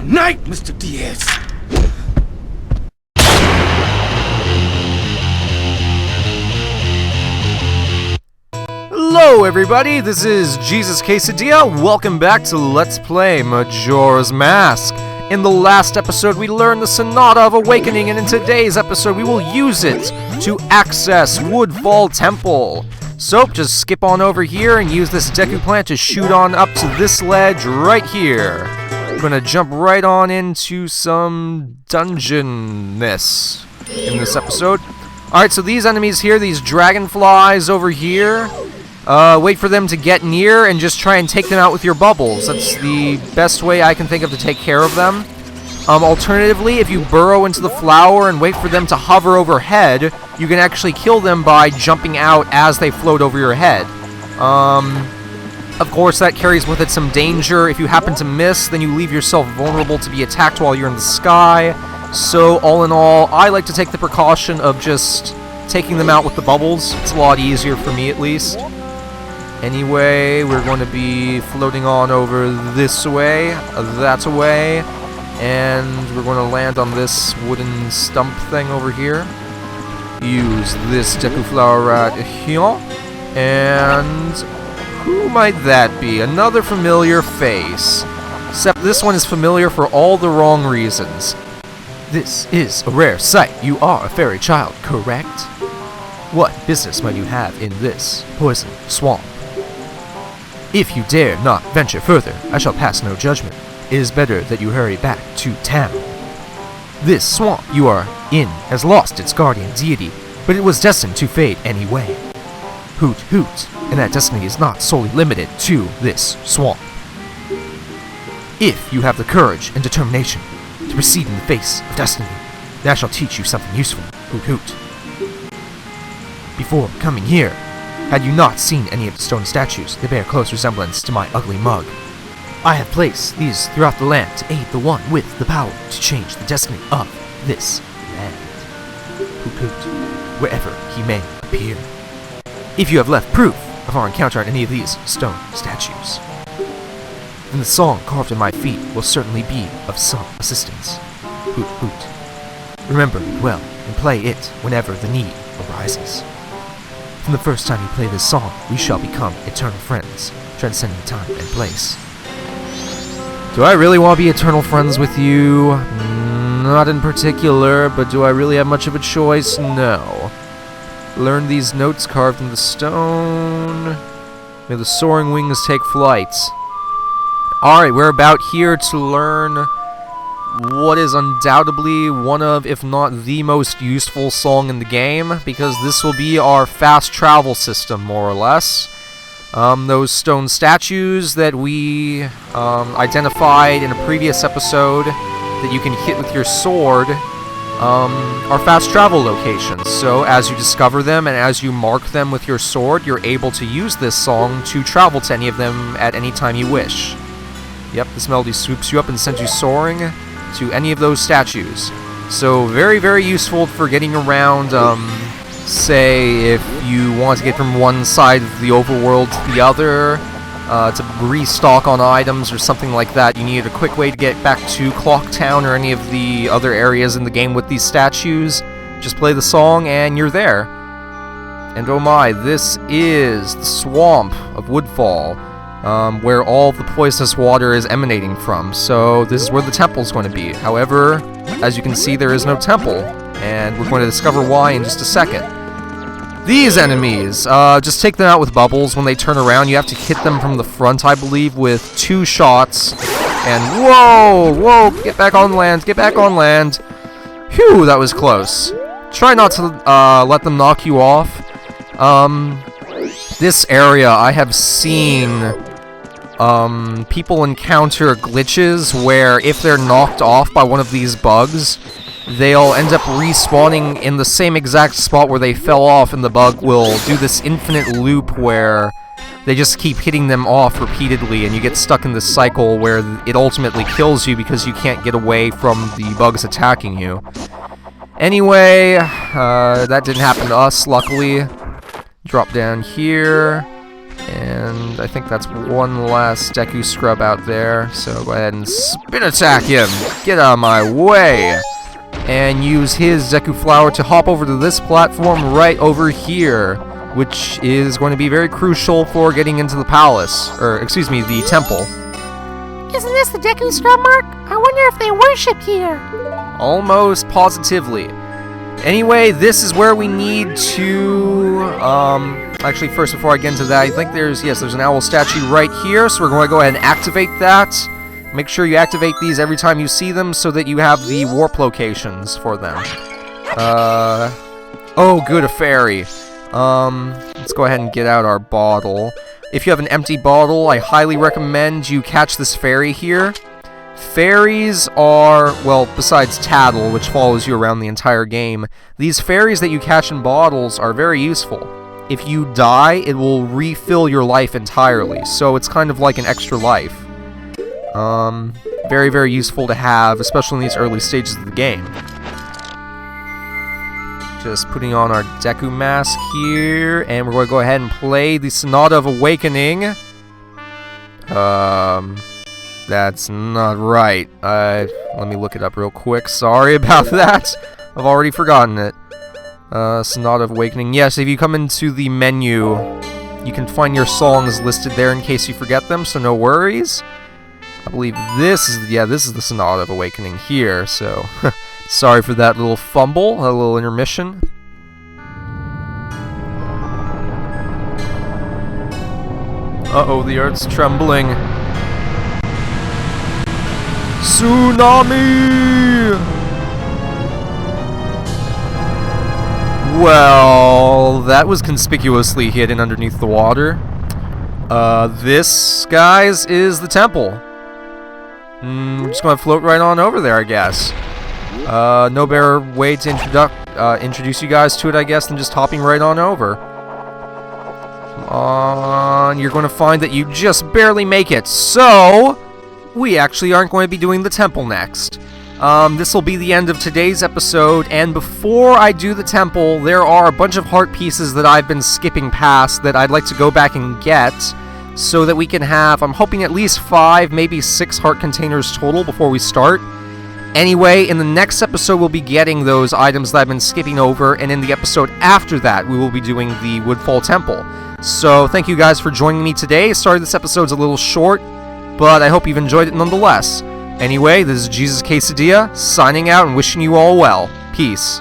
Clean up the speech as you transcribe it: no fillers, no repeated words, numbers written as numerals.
Night, Mr. Diaz. Hello everybody, this is Jesus Quesadilla. Welcome back to Let's Play Majora's Mask. In the last episode we learned the Sonata of Awakening, and in today's episode we will use it to access Woodfall Temple. So just skip on over here and use this Deku plant to shoot on up to this ledge right here. We're gonna jump right on into some dungeonness in this episode. Alright, so these enemies here, these dragonflies over here, wait for them to get near and just try and take them out with your bubbles. That's the best way I can think of to take care of them. Alternatively, if you burrow into the flower and wait for them to hover overhead, you can actually kill them by jumping out as they float over your head. Of course, that carries with it some danger. If you happen to miss, then you leave yourself vulnerable to be attacked while you're in the sky. So, all in all, I like to take the precaution of just taking them out with the bubbles. It's a lot easier for me, at least. Anyway, we're going to be floating on over this way, that way, and we're going to land on this wooden stump thing over here. Use this Deku flower right here, and who might that be? Another familiar face. Except this one is familiar for all the wrong reasons. This is a rare sight. You are a fairy child, correct? What business might you have in this poison swamp? If you dare not venture further, I shall pass no judgment. It is better that you hurry back to town. This swamp you are in has lost its guardian deity, but it was destined to fade anyway. Hoot hoot, and that destiny is not solely limited to this swamp. If you have the courage and determination to proceed in the face of destiny, then I shall teach you something useful. Hoot hoot. Before coming here, had you not seen any of the stone statues, they bear close resemblance to my ugly mug. I have placed these throughout the land to aid the one with the power to change the destiny of this land. Hoot hoot, wherever he may appear. If you have left proof of our encounter at any of these stone statues, then the song carved in my feet will certainly be of some assistance. Hoot hoot. Remember it well and play it whenever the need arises. From the first time you play this song, we shall become eternal friends, transcending time and place. Do I really want to be eternal friends with you? Not in particular, but do I really have much of a choice? No. Learn these notes carved in the stone. May the soaring wings take flight. Alright, we're about here to learn what is undoubtedly one of, if not the most useful song in the game, because this will be our fast travel system, more or less. Those stone statues that we identified in a previous episode that you can hit with your sword are fast travel locations. So as you discover them and as you mark them with your sword, you're able to use this song to travel to any of them at any time you wish. Yep, this melody swoops you up and sends you soaring to any of those statues. So very, very useful for getting around, say, if you want to get from one side of the overworld to the other, to restock on items or something like that. You need a quick way to get back to Clock Town or any of the other areas in the game with these statues. Just play the song and you're there. And oh my, this is the swamp of Woodfall, where all the poisonous water is emanating from. So this is where the temple is going to be. However, as you can see, there is no temple, and we're going to discover why in just a second. These enemies, just take them out with bubbles when they turn around. You have to hit them from the front, I believe, with 2 shots. And whoa, get back on land, get back on land. Phew, that was close. Try not to let them knock you off. This area, I have seen people encounter glitches where if they're knocked off by one of these bugs, they'll end up respawning in the same exact spot where they fell off, and the bug will do this infinite loop where they just keep hitting them off repeatedly, and you get stuck in this cycle where it ultimately kills you because you can't get away from the bugs attacking you. Anyway, that didn't happen to us, luckily. Drop down here, and I think that's one last Deku scrub out there, so go ahead and spin attack him! Get out of my way! And use his Deku Flower to hop over to this platform right over here, which is going to be very crucial for getting into the palace, or excuse me, the temple. Isn't this the Deku scrub mark? I wonder if they worship here. Almost positively. Anyway, this is where we need to, actually first before I get into that, I think there's an owl statue right here, so we're going to go ahead and activate that. Make sure you activate these every time you see them so that you have the warp locations for them. Oh good, a fairy. Let's go ahead and get out our bottle. If you have an empty bottle, I highly recommend you catch this fairy here. Fairies are, well, besides Tattle, which follows you around the entire game, these fairies that you catch in bottles are very useful. If you die, it will refill your life entirely, so it's kind of like an extra life. Very, very useful to have, especially in these early stages of the game. Just putting on our Deku mask here, and we're going to go ahead and play the Sonata of Awakening. That's not right. Let me look it up real quick. Sorry about that. I've already forgotten it. Sonata of Awakening. Yes, if you come into the menu, you can find your songs listed there in case you forget them, so no worries. I believe this is the Sonata of Awakening here, so sorry for that little fumble, a little intermission. Uh-oh, the earth's trembling. Tsunami! Well, that was conspicuously hidden underneath the water. This, guys, is the temple. We're just gonna float right on over there, I guess. No better way to introduce you guys to it, I guess, than just hopping right on over. Come on, you're gonna find that you just barely make it, so we actually aren't going to be doing the temple next. This will be the end of today's episode, and before I do the temple, there are a bunch of heart pieces that I've been skipping past that I'd like to go back and get, so that we can have, I'm hoping, at least 5, maybe 6 heart containers total before we start. Anyway, in the next episode we'll be getting those items that I've been skipping over, and in the episode after that we will be doing the Woodfall Temple. So thank you guys for joining me today. Sorry this episode's a little short, but I hope you've enjoyed it nonetheless. Anyway, this is Jesus Quesadilla, signing out and wishing you all well. Peace.